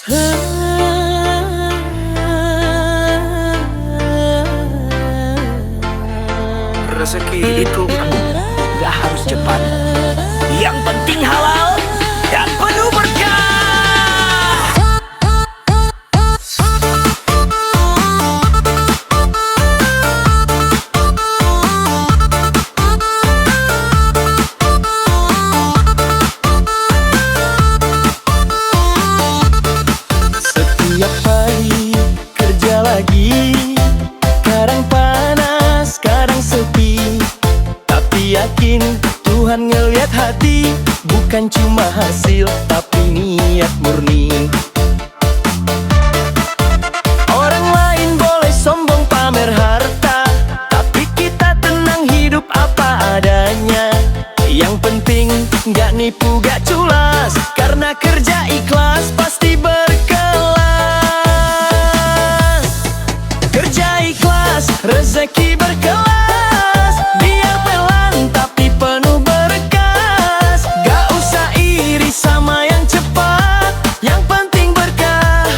Rezeki itu gak harus cepat, yang penting halal dan penuh berkah. Setiap hari kerja lagi, kadang panas, kadang sepi, tapi yakin Tuhan ngeliat hati, bukan cuma hasil tapi niat murni. Orang lain boleh sombong pamer harta, tapi kita tenang hidup apa adanya. Yang penting gak nipu gak culas, karena kerja ikhlas pasti berkelas. Kerja ikhlas, rezeki berkelas, biar pelan tapi penuh berkas. Gak usah iri sama yang cepat, yang penting berkah,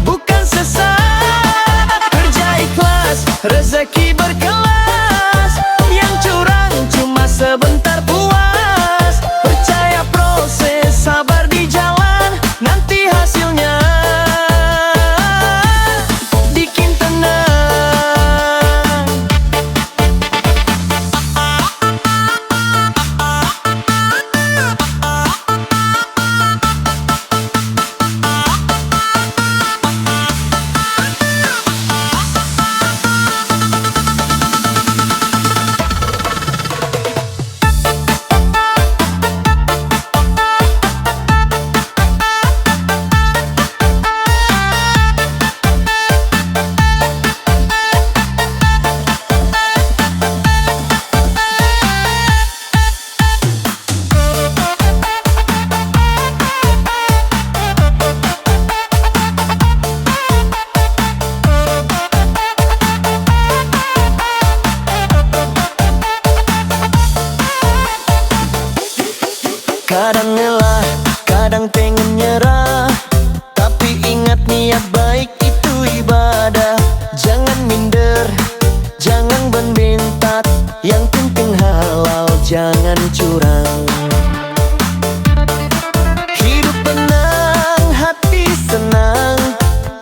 bukan sesat. Kerja ikhlas, rezeki berkelas, yang curang cuma sebentar puas. Percaya proses, sabar di jalan, nanti hasilnya bikin tenang. Kadang lelah, kadang pengen nyerah, tapi ingat niat baik itu ibadah. Jangan minder, jangan benbentat, yang penting halal, jangan curang. Hidup tenang, hati senang,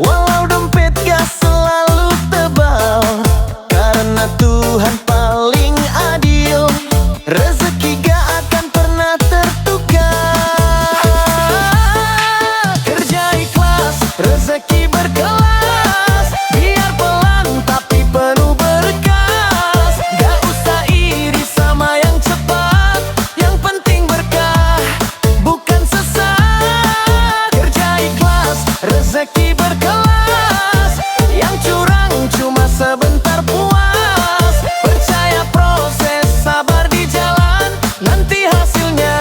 walau dompet gak selalu tebal, karena Tuhan paling adil. Rezeki gak akan pernah tertukar. Kerja ikhlas, rezeki berkelas, biar pelan tapi penuh berkas. Gak usah iri sama yang cepat, yang penting berkah, bukan sesat. Kerja ikhlas, rezeki berkelas, yang curang cuma sebentar puas. Percaya proses, sabar di jalan, nanti hasilnya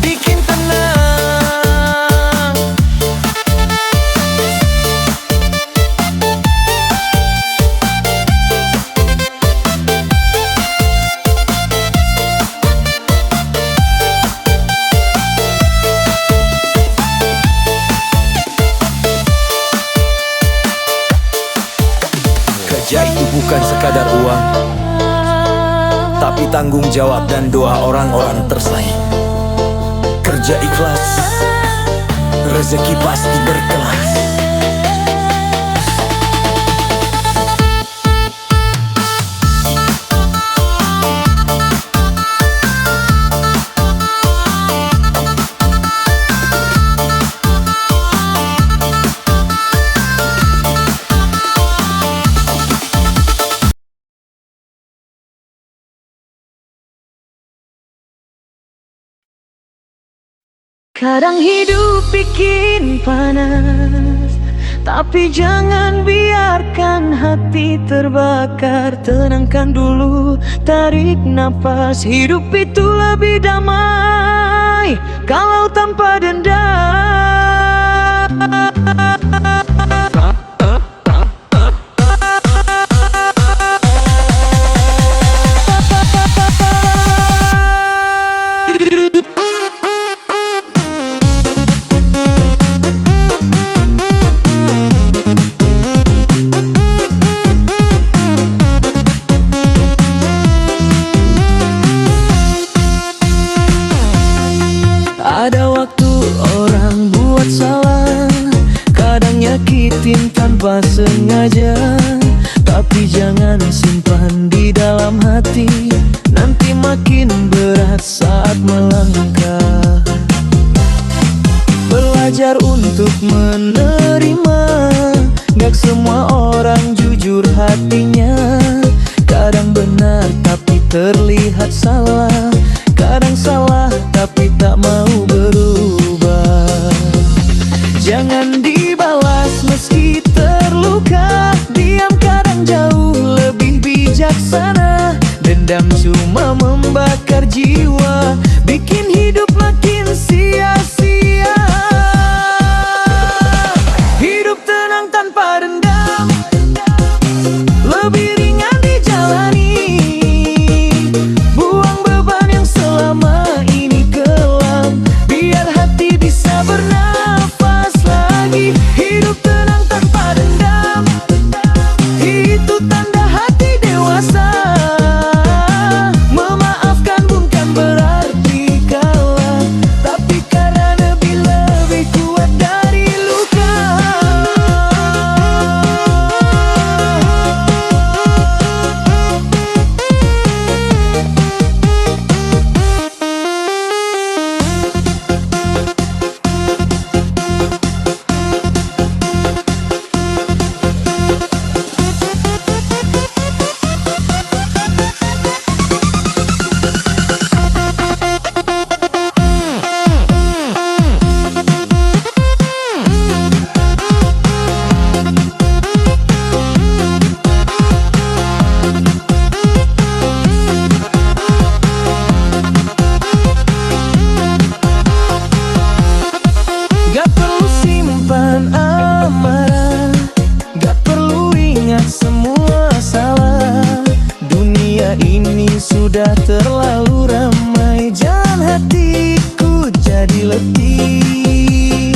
bikin tenang. Kerja itu bukan sekadar uang, tapi tanggung jawab dan doa orang-orang tersayang. Kerja ikhlas, rezeki pasti berkelas. Kadang hidup bikin panas, tapi jangan biarkan hati terbakar. Tenangkan dulu, tarik nafas. Hidup itu lebih damai kalau tanpa dendam. Ada waktu orang buat salah, kadang nyakitin tanpa sengaja. Tapi jangan simpan di dalam hati, nanti makin berat saat melangkah. Belajar untuk menerima, gak semua orang jujur hatinya. Kadang benar tapi terlihat salah, kadang salah tapi tak mau berubah. Jangan dibalas meski terluka, diam kadang jauh lebih bijaksana. Dendam cuma membakar jiwa, bikin hidup makin sia-sia. Hidup tenang tanpa dendam, lebih ringan dijalani. Buang beban yang selama ini kelam, biar hati bisa bernafas lagi. Hidup tenang tanpa dendam, itu tanda hati dewasa. Memaafkan bukan berarti kalah, tapi karena lebih kuat dari luka. Gak perlu simpan amarah, gak perlu ingat semua salah. Dunia ini sudah terlalu ramai, jangan hatiku jadi letih.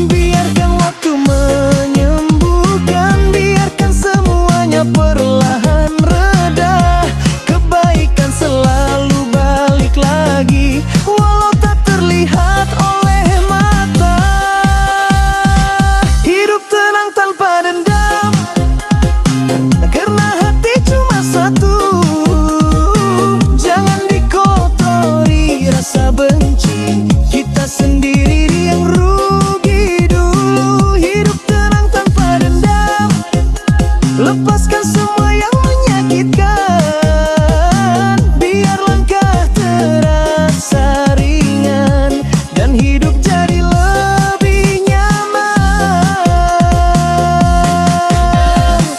Biarkan waktu menyembuhkan, biarkan semuanya perlahan reda. Kebaikan selalu balik lagi, walau tak terlihat oleh mata. Hidup tenang tanpa dendam, karena hati cuma satu. Jangan dikotori rasa benci, kita sendiri yang rugi dulu. Hidup tenang tanpa dendam, lepaskan semua yang menyakitkan. Biar langkah terasa ringan, dan hidup jadi lebih nyaman.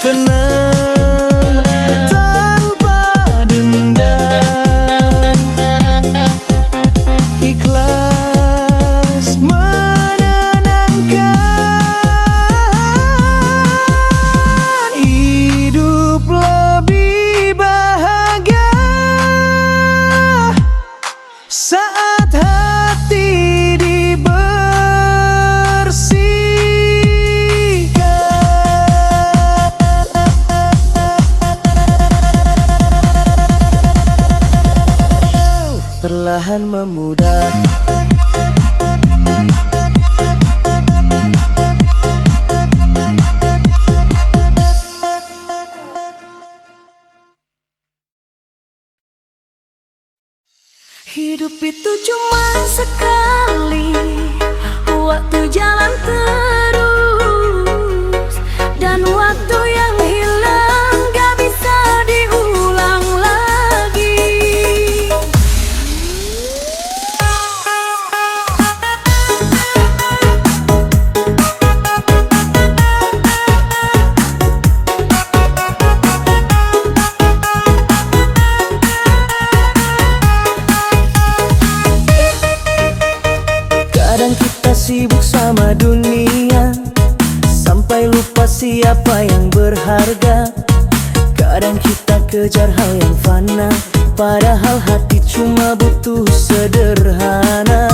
Tenang tanpa dendam, ikhlas menenangkan. Hidup lebih bahagia saat hati dibersihkan. Perlahan memudar, hidup itu cuma sekali, waktu jalan terus, dan waktu yang hilang gak bisa diulang lagi. Kadang kita sibuk sama dunia, sampai lupa siapa yang berharga. Kadang kita kejar hal yang fana, padahal hati cuma butuh sederhana.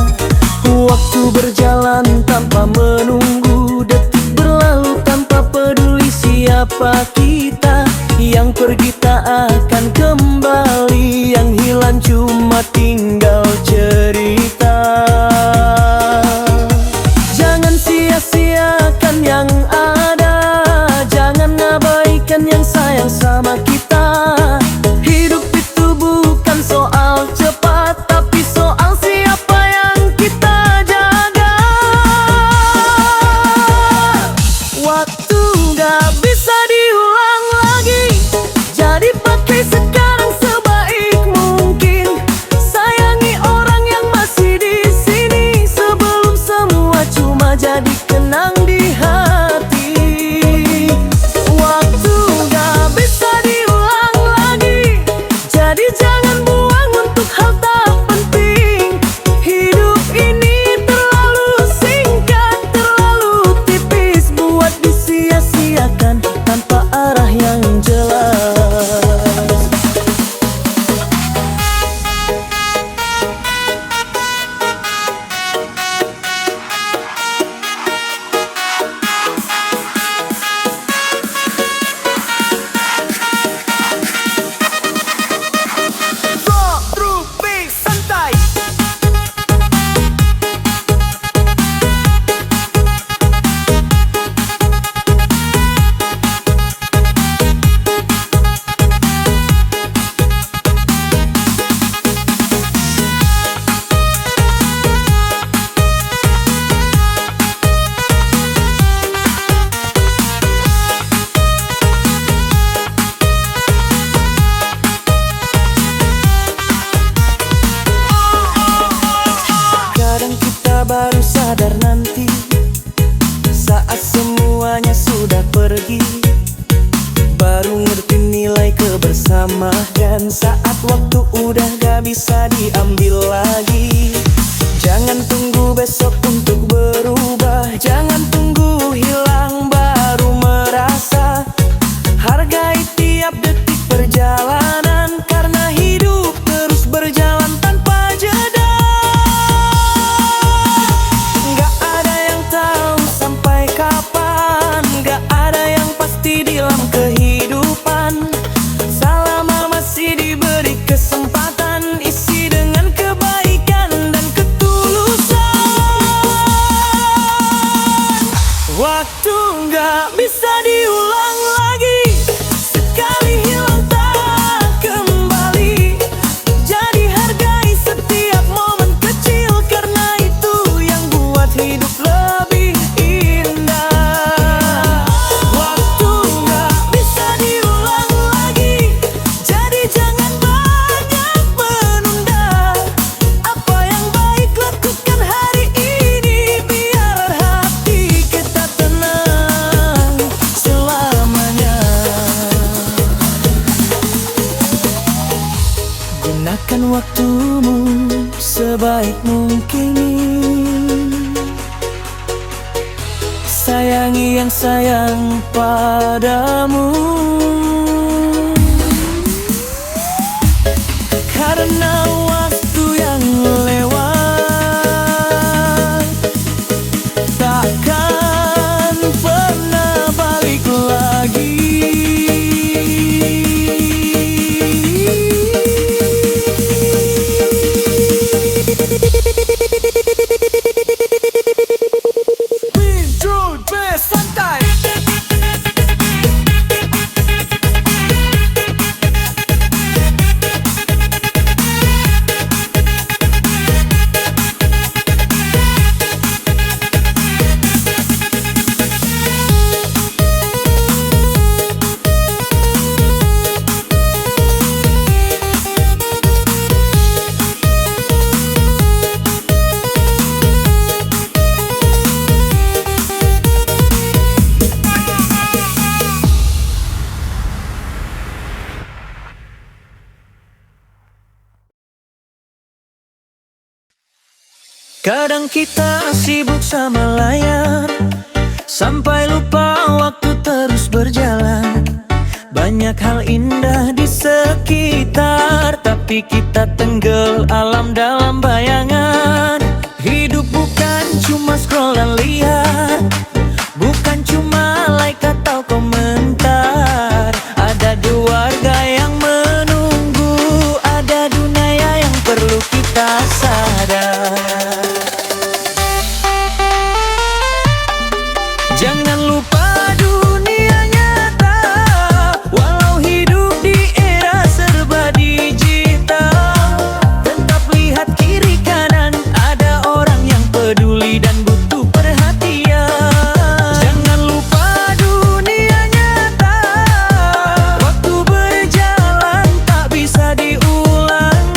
Waktu berjalan tanpa menunggu, detik berlalu tanpa peduli siapa kita. Yang pergi tak akan kembali, yang hilang cuma tinggal cerita. Dan saat waktu udah gak bisa diambil lagi, jangan tunggu besok untuk berubah. Jangan tunggu hilang baru merasa. Hargai tiap detik perjalanan, karena hidup terus berjalan tanpa jeda. Gak ada yang tahu sampai kapan, gak ada yang pasti dalam kehidupan. Selama masih diberi kesempatan, isi dengan kebaikan dan ketulusan. Waktu gak bisa diulang lagi, sekali hilang tak kembali. Jadi hargai setiap momen kecil, karena itu yang buat hidup lebih indah. Waktu gak bisa diulang lagi, jadi jangan banyak menunda. Apa yang baik lakukan hari ini, biar hati kita tenang selamanya. Gunakan waktumu sebaik mungkin. Sayangi yang sayang padamu, karena waktu yang lewat takkan pernah balik lagi. Intro best santai. Kadang kita sibuk sama layar, sampai lupa waktu terus berjalan. Banyak hal indah di sekitar, tapi kita tenggelam dalam bayangan. Hidup bukan cuma scroll dan lihat, bukan cuma like atau komentar. Ada keluarga yang menunggu, ada dunia yang perlu kita sadar. Jangan lupa dunia nyata, walau hidup di era serba digital. Tetap lihat kiri kanan, ada orang yang peduli dan butuh perhatian. Jangan lupa dunia nyata, waktu berjalan tak bisa diulang.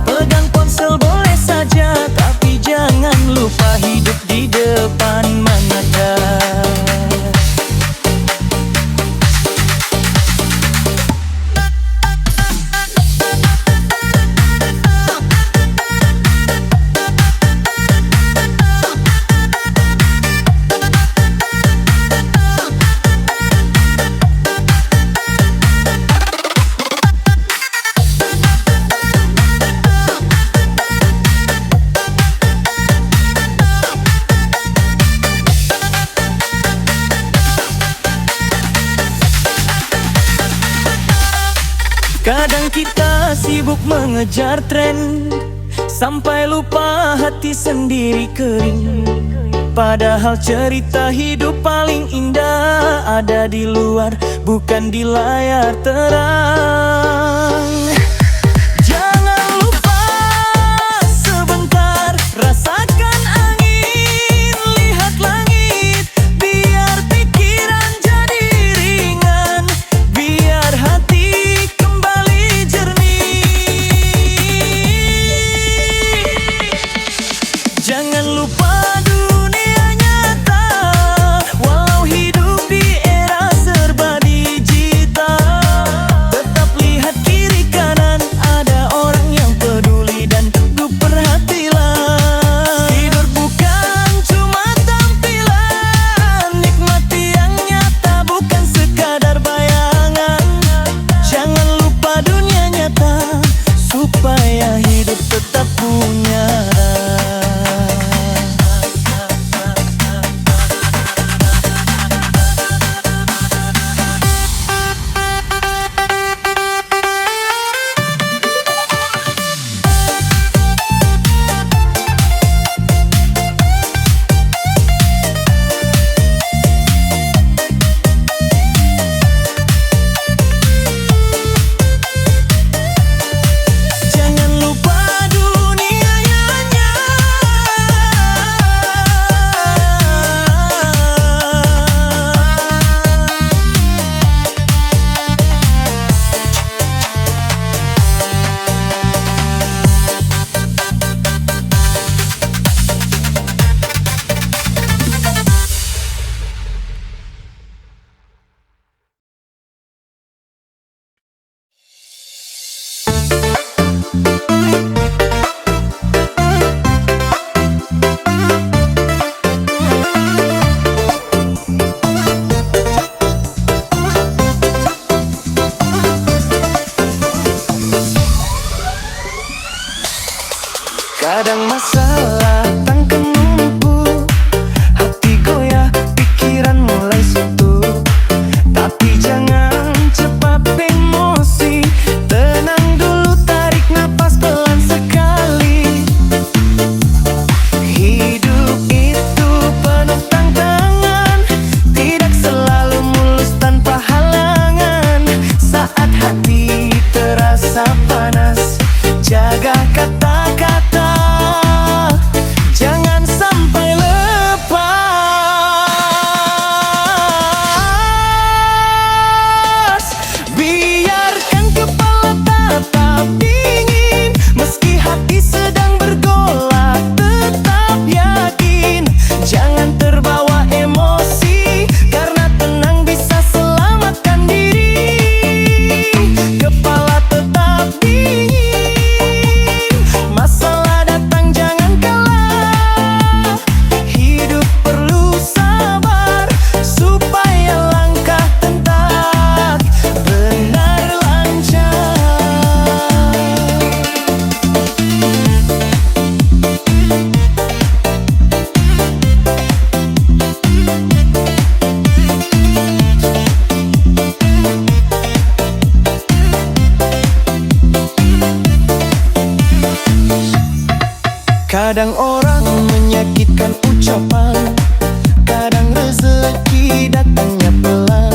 Pegang ponsel boleh saja, tapi jangan lupa hidup di depan mata. Kadang kita sibuk mengejar tren, sampai lupa hati sendiri kering. Padahal cerita hidup paling indah ada di luar, bukan di layar terang. Jangan lupa sebentar rasakan angin, lihat langit, biar pikiran jadi ringan, biar hati kembali jernih. Jangan lupa dunia nyata, walau hidup di era serba digital. Tetap lihat kiri kanan, Kadang orang menyakitkan ucapan, kadang rezeki datangnya pelan.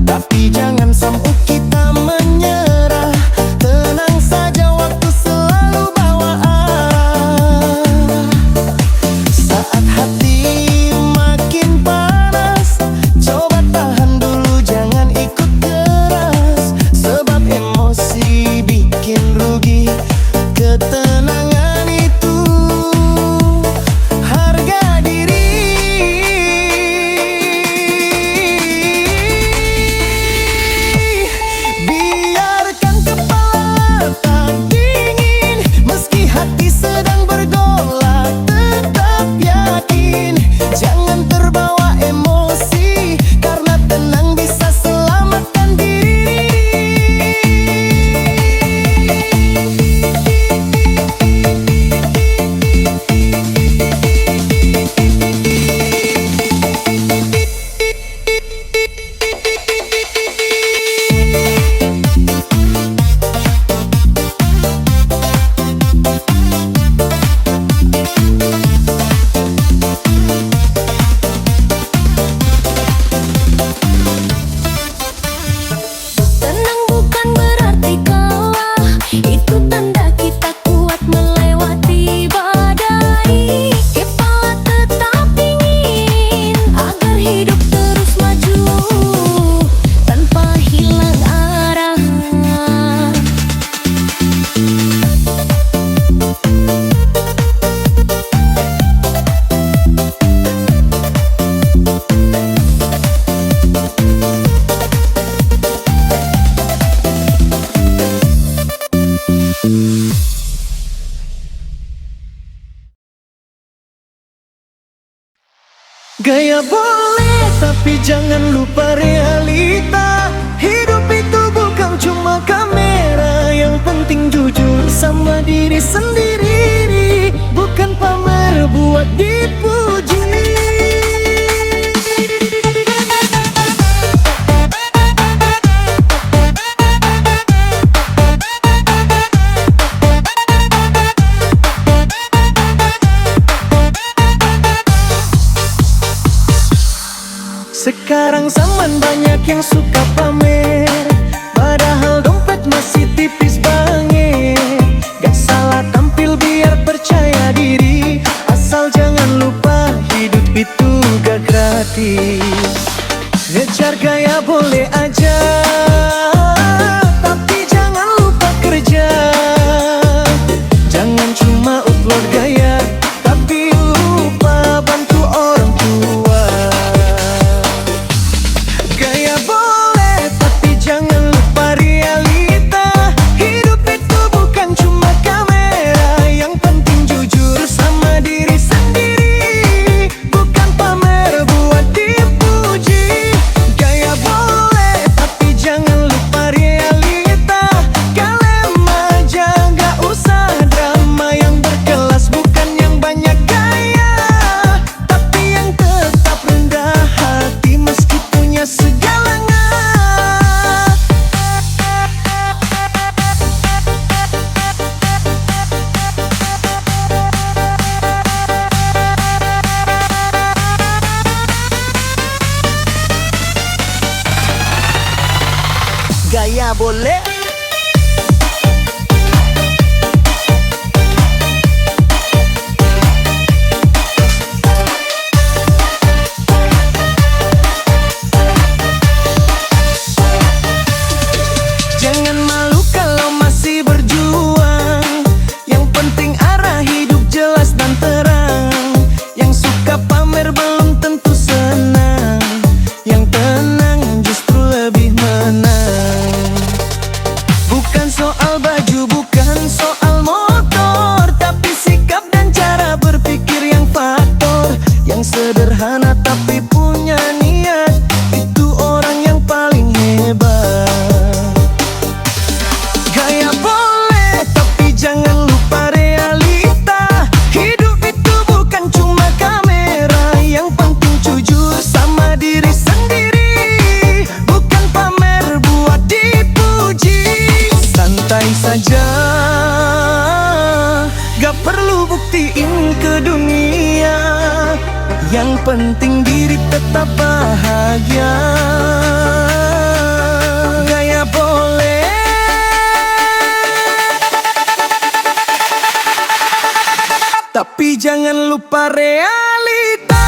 Tapi jangan sampai kita menyerah, tenang saja waktu selalu bawa arah. Saat hati makin panas, coba tahan dulu jangan ikut keras. Sebab emosi bikin rugi ketenangan itu harga diri. Biarkan kepala tak dingin, meski hati sedang bergolak, tetap yakin. Jangan terbawa emosi, karena tenang bisa selamatkan diri. Tenang bukan berarti kalah, itu tanda kita kuat melewati badai. Kepala tetap dingin, agar hidup terus maju tanpa hilang arah. Gaya boleh, tapi jangan lupa realita. Hidup itu bukan cuma kamera, yang penting jujur sama diri sendiri. Bukan pamer buat dipuji. Sekarang zaman banyak yang suka pamer, padahal dompet masih tipis banget. Gak salah tampil biar percaya diri, asal jangan lupa hidup itu gak gratis. Ngejar gaya boleh aja, tapi jangan lupa kerja. Jangan cuma upload gaya, tapi lupa bantu orang tua. Gaya boleh, tapi jangan lupa realita. Hidup itu bukan cuma kamera, yang penting jujur sama diri sendiri. Bukan pamer buat dipuji. Gaya boleh, tapi jangan lupa realita. Kalem aja, gak usah drama. Yang berkelas bukan yang banyak gaya, tapi yang tetap rendah hati meski punya segalanya. Gaya boleh, jangan malu kalau masih berjuang. Yang penting arah hidup jelas dan terang. Yang suka pamer belum tentu senang, yang tenang justru lebih menang. ke dunia. Yang penting diri tetap bahagia. Gaya boleh, tapi jangan lupa realita.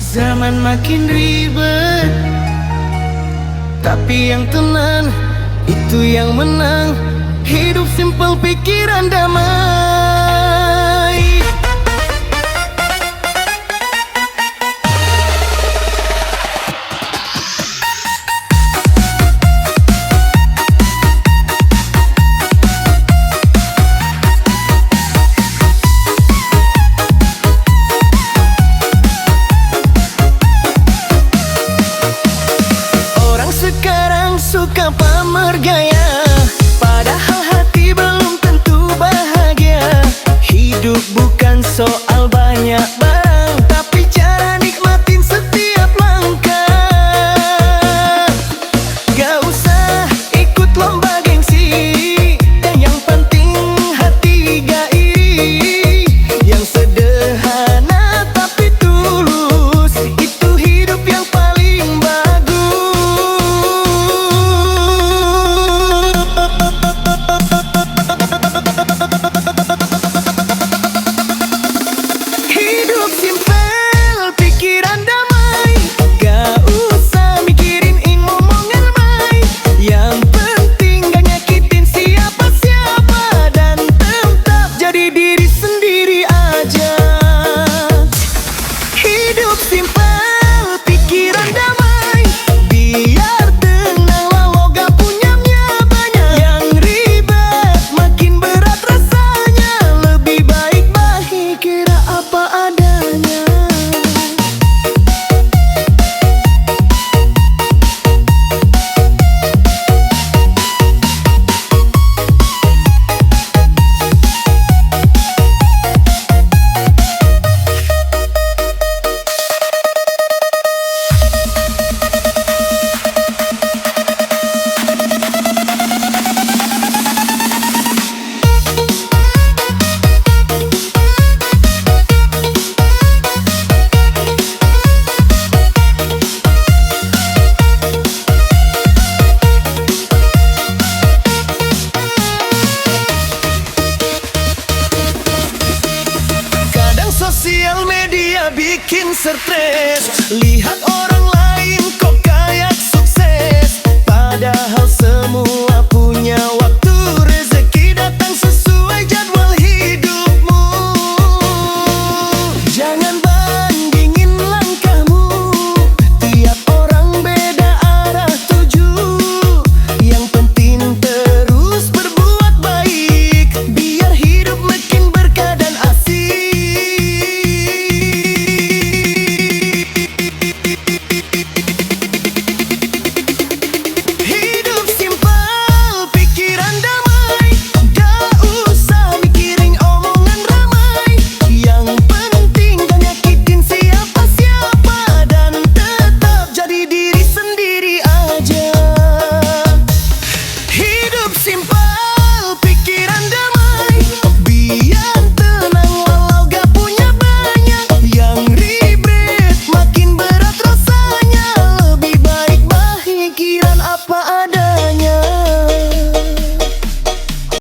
Zaman makin ribet, tapi yang tenang itu yang menang. Hidup simpel, pikiran damai.